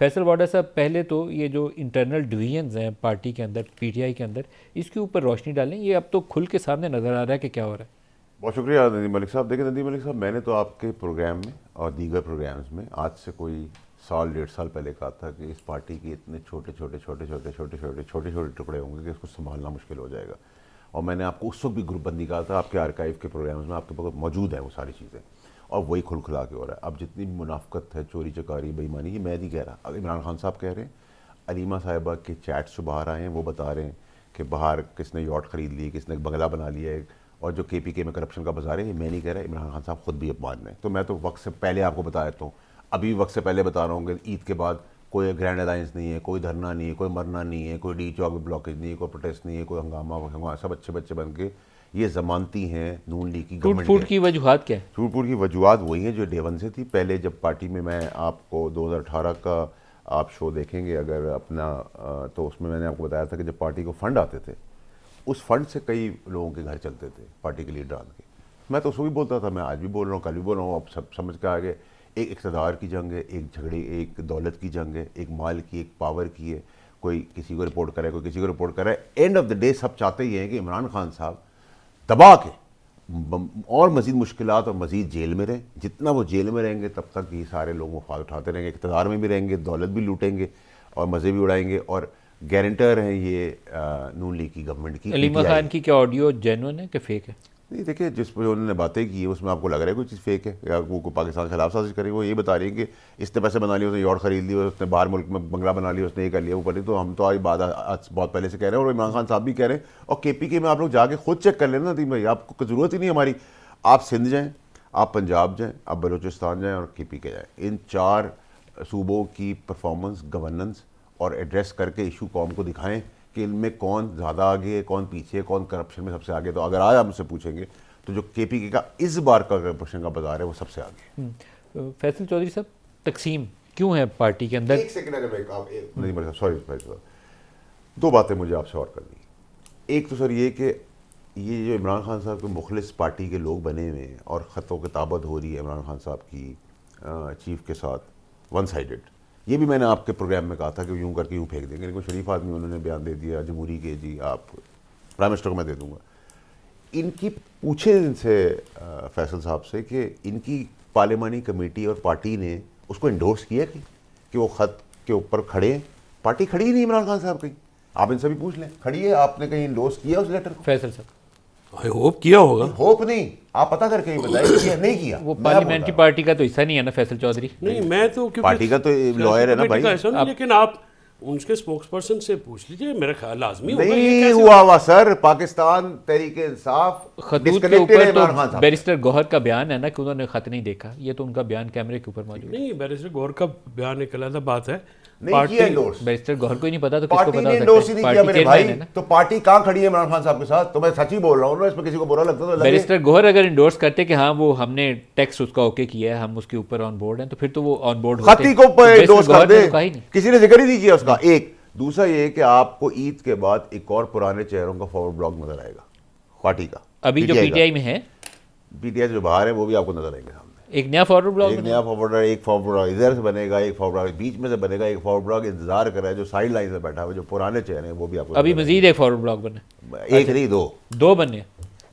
फैसल वाडा साहब, पहले तो ये जो इंटरनल डिवीजन्स हैं पार्टी के अंदर, पीटीआई के अंदर, इसके ऊपर रोशनी डालें। ये अब तो खुल के सामने नज़र आ रहा है कि क्या हो रहा है। बहुत शुक्रिया नदीम मलिक साहब। देखिए नदीम मलिक साहब, मैंने तो आपके प्रोग्राम में और दीगर प्रोग्राम्स में आज से कोई साल 1.5 साल पहले कहा था कि इस पार्टी के इतने छोटे छोटे टुकड़े होंगे कि इसको संभालना मुश्किल हो जाएगा। और मैंने आपको उस वक्त भी ग्रुप बंदी कहा था, आपके आर्काइव के प्रोग्राम्स में आपके पास मौजूद है वो सारी चीज़ें, और वही खुलखुला के हो रहा है। अब जितनी भी मुनाफकत है, चोरी चकारी, बेईमानी, ये मैं नहीं कह रहा, अगर इमरान खान साहब कह रहे हैं, अलीमा साहिबा के चैट्स जो बाहर आए हैं वो बता रहे हैं कि बाहर किसने यॉट ख़रीद ली, किसने बंगला बना लिया है, और जो KPK में करप्शन का बाजार है, ये मैं नहीं कह रहा, इमरान खान साहब खुद भी अब मान रहे हैं। तो मैं तो वक्त से पहले आपको बता देता हूँ, अभी वक्त से पहले बता रहा हूँ कि ईद के बाद कोई ग्रैंड अलायंस नहीं है, कोई धरना नहीं है, कोई मरना नहीं है, कोई डी चौक ब्लॉकेज नहीं है, कोई प्रोटेस्ट नहीं है, कोई हंगामा, सब अच्छे बच्चे बन के ये जमानती हैं नून लीग की गवर्नमेंट। टूट की वजूहत क्या है? टूट की वजूहत वही हैं जो डे वन से थी। पहले जब पार्टी में, मैं आपको 2018 का आप शो देखेंगे अगर अपना, तो उसमें मैंने आपको बताया था कि जब पार्टी को फंड आते थे, उस फंड से कई लोगों के घर चलते थे पार्टी के लीडरान के। मैं तो उसको भी बोलता था, मैं आज भी बोल रहा हूँ, कल भी बोल रहा हूँ, अब सब समझ के आगे, एक इक़्तिदार की जंग है, एक झगड़े, एक दौलत की जंग है, एक माल की, एक पावर की है। कोई किसी को रिपोर्ट करे, कोई किसी को रिपोर्ट करे। एंड ऑफ द डे सब चाहते ही हैं कि इमरान खान साहब दबा के और मज़ीद मुश्किलात और मज़ीद जेल में रहें। जितना वो जेल में रहेंगे तब तक ये सारे लोग मुफाद उठाते रहेंगे, इक़्तिदार में भी रहेंगे, दौलत भी लूटेंगे और मज़े भी उड़ाएंगे। और गारंटर हैं ये नून लीग की गवर्नमेंट की। अलीमा खान की क्या ऑडियो जेन्युइन है कि फेक है? नहीं, देखिए, जिस पर उन्होंने बातें की है उसमें आपको लग रहा है कोई चीज़ फेक है या वो पाकिस्तान के खिलाफ साजिश करेंगे। वो ये बता रही है कि इसने पैसे बना लिए, उसने यॉट खरीद ली, उसने बाहर मुल्क में बंगला बना लिया, उसने ये कर लिया, वो कर लिया। तो हम तो आज बात आज बहुत पहले से कह रहे हैं और इमरान खान साहब भी कह रहे हैं, और KPK में आप लोग जाके खुद चेक कर लेना नदीम भाई, आपको ज़रूरत ही नहीं हमारी। आप सिंध जाएँ, आप पंजाब जाएँ, आप बलूचिस्तान जाएँ और KPK जाएँ, इन 4 सूबों की परफॉर्मेंस, गवर्नेंस और एड्रेस करके इशू कौम को दिखाएं कि इनमें कौन ज़्यादा आगे है, कौन पीछे है, कौन करप्शन में सबसे आगे। तो अगर आज आप मुझसे पूछेंगे तो जो KPK का इस बार का करप्शन का बाजार है वो सबसे आगे है। फैसल चौधरी साहब, तकसीम क्यों है पार्टी के अंदर? एक सेकंड, अगर नहीं, सॉरी, 2 बातें मुझे आपसे और करनी। एक तो सर ये कि ये जो इमरान खान साहब के मुखलिस पार्टी के लोग बने हुए हैं और ख़तों किताबत हो रही है इमरान खान साहब की चीफ के साथ, वन साइडेड। ये भी मैंने आपके प्रोग्राम में कहा था कि यूँ करके यूँ फेंक देंगे, लेकिन शरीफ आदमी उन्होंने बयान दे दिया जमहूरी के, जी आप प्राइम मिनिस्टर को मैं दे दूँगा। इनकी पूछे इनसे फैसल साहब से कि इनकी पार्लिमानी कमेटी और पार्टी ने उसको इंडोर्स किया कि वो ख़त के ऊपर खड़े हैं। पार्टी खड़ी ही नहीं इमरान खान साहब कहीं, आप इनसे भी पूछ लें, खड़ी है, आपने कहीं इंडोर्स किया उस लेटर को? फैसल साहब, आई होप किया होगा। होप नहीं, आप पता करके ही बताइए किया नहीं किया। वो पार्लियामेंट्री पार्टी का तो हिस्सा नहीं है ना फैसल चौधरी? नहीं, मैं तो क्योंकि पार्टी का तो लॉयर है ना भाई। लेकिन आप उनके स्पोक्स पर्सन से पूछ लीजिए, मेरा ख्याल लाजमी होगा। नहीं हुआ सर, पाकिस्तान तहरीके इंसाफ खतूत के ऊपर तो बैरिस्टर गौहर का बयान है ना कि उन्होंने खत नहीं देखा, ये तो उनका बयान कैमरे के ऊपर मौजूद है। नहीं, बैरिस्टर गौहर का बयान एक अलग बात है। बैरिस्टर गौहर को ही नहीं पता तो किसको पता सकता है? मेरे भाई, तो पार्टी कहाँ खड़ी है इमरान खान साहब के साथ? तो मैं सच ही बोल रहा हूँ ना, इसमें किसी को बुरा लगता तो लगे। बैरिस्टर गौहर अगर इंडोर्स करते कि हाँ वो हमने टैक्स उसका ओके किया है, हम उसके ऊपर ऑन बोर्ड हैं, तो फिर तो वो ऑन बोर्ड होते। खती को इंडोर्स कर दे, किसी ने जिक्र ही नहीं किया उसका। एक दूसरा ये कि आपको ईद के बाद एक और पुराने चेहरों का फॉरवर्ड ब्लॉग नजर आएगा पार्टी का, अभी जो PTI में है, PTI जो बाहर है वो भी आपको नजर आएंगे सामने। एक नया फॉरवर्ड ब्लॉग, एक फॉरवर्ड ब्लॉग इधर से बनेगा, एक फॉरवर्ड ब्लॉग बीच में से बनेगा, एक फॉरवर्ड ब्लॉग इंतजार कर रहा है जो साइड लाइन में बैठा हुआ, जो पुराने चेहरे हैं वो भी आपको। अभी मजीद एक फॉरवर्ड ब्लॉग बने, एक नहीं, 2 बने।